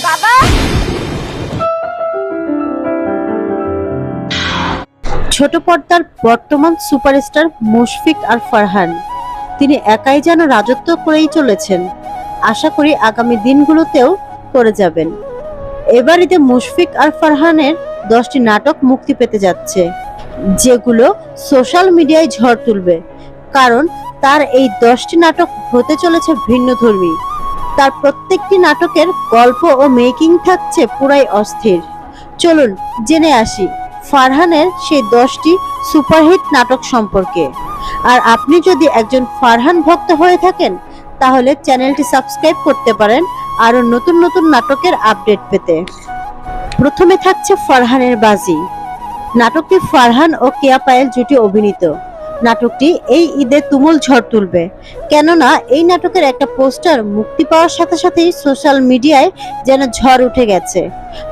বাবা, ছোট পর্দার বর্তমান সুপারস্টার মুশফিক আর ফারহান তিনি একাই যেন রাজত্ব করেই চলেছেন। আশা করি আগামী দিনগুলোতেও করে যাবেন। এবার ঈদে মুশফিক আর ফারহানের 10টি নাটক মুক্তি পেতে যাচ্ছে, যেগুলো সোশ্যাল মিডিয়ায় ঝড় তুলবে। কারণ তার এই 10টি নাটক হতে চলেছে ভিন্নধর্মী। তার প্রত্যেকটি নাটকের গল্প ও মেকিং থাকছে পুরাই অস্থির। চলুন জেনে আসি ফারহানের সেই 10টি সুপারহিট নাটক সম্পর্কে। আর আপনি যদি একজন ফারহান ভক্ত হয়ে থাকেন তাহলে চ্যানেলটি সাবস্ক্রাইব করতে পারেন আরো নতুন নতুন নাটকের আপডেট পেতে। প্রথমে থাকছে ফারহানের বাজি। নাটকটি ফারহান ও কেয়া পায়েল জুটি অভিনীত। নাটকটি এই ঈদে তুমুল ঝড় তুলবে, কেননা এই নাটকের একটা পোস্টার মুক্তি পাওয়ার সাথে সাথেই সোশ্যাল মিডিয়ায় যেন ঝড় উঠে গেছে।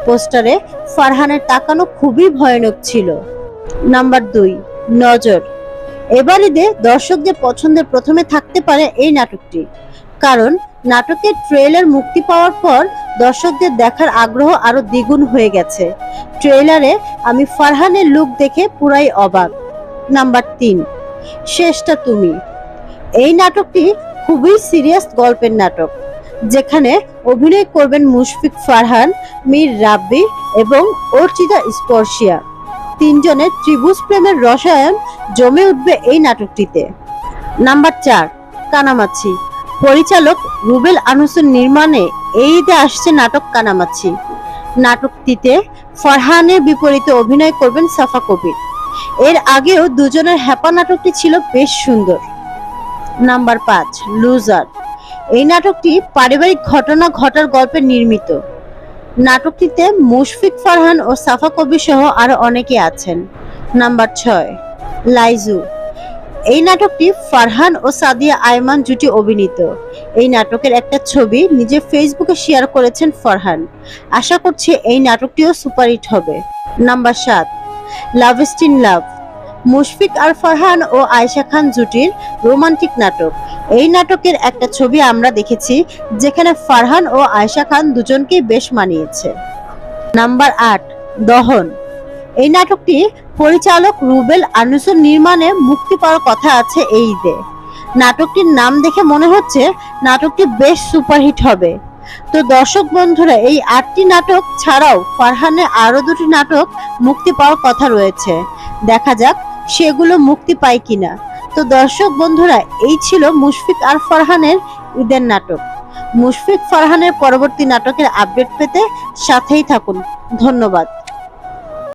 পোস্টারে ফারহানের তাকানো খুবই ভয়ানক ছিল। নাম্বার 2, নজর। এবার ঈদে দর্শকদের পছন্দের প্রথমে থাকতে পারে এই নাটকটি, কারণ নাটকের ট্রেলার মুক্তি পাওয়ার পর দর্শকদের দেখার আগ্রহ আরো দ্বিগুণ হয়ে গেছে। ট্রেলারে আমি ফারহানের লুক দেখে পুরাই অবাক। নাম্বার 3, শেষটা তুমি। এই নাটকটি খুবই সিরিয়াস গল্পের নাটক, যেখানে অভিনয় করবেন মুশফিক, ফারহান, মীর রাব্বি এবং অর্চিতা স্পর্শিয়া। তিনজনের ত্রিভুজ প্রেমের রসায়ন জমে উঠবে এই নাটকটিতে। নাম্বার 4, কানামাছি। পরিচালক রুবেল আনসুর নির্মাণে এই ঈদে আসছে নাটক কানামাছি। নাটকটিতে ফারহানের বিপরীতে অভিনয় করবেন সাফা কবির। এর আগেও দুজনের হ্যাপা নাটকটি ছিল বেশ সুন্দর। Number 5, loser. এই নাটকটি পারিবারিক ঘটনা ঘটার গল্পে নির্মিত। নাটকটিতে মুশফিক, ফারহান ও সাফা কবির সহ আরো অনেকে আছেন। নাম্বার 6, লাইজু। এই নাটকটি ফারহান ও সাদিয়া আয়মান জুটি অভিনীত। এই নাটকের একটা ছবি নিজের ফেসবুকে শেয়ার করেছেন ফারহান। আশা করছি এই নাটকটিও সুপারহিট হবে। নাম্বার 7, লাভ স্টিন লাভ। মুশফিক আর ফারহান ও আয়েশা খান জুটির রোমান্টিক নাটক। এই নাটকের একটা ছবি আমরা দেখেছি, যেখানে ফারহান ও আয়েশা খান দুজনকেই বেশ মানিয়েছে। নাম্বার 8, দহন। এই নাটকটি পরিচালক রুবেল আনুসুর নির্মাণে মুক্তি পাওয়ার কথা আছে এই ঈদে। নাটকটির নাম দেখে মনে হচ্ছে নাটকটি বেশ সুপারহিট হবে। তো দর্শক বন্ধুরা, এই 8টি নাটক ছাড়াও ফারহানের আরো 2টি নাটক মুক্তি পাওয়ার কথা রয়েছে। দেখা যাক সেগুলো মুক্তি পায় কিনা। তো দর্শক বন্ধুরা, এই ছিল মুশফিক আর ফারহানের ঈদের নাটক। মুশফিক, ফারহানের পরবর্তী নাটকের আপডেট পেতে সাথেই থাকুন। ধন্যবাদ।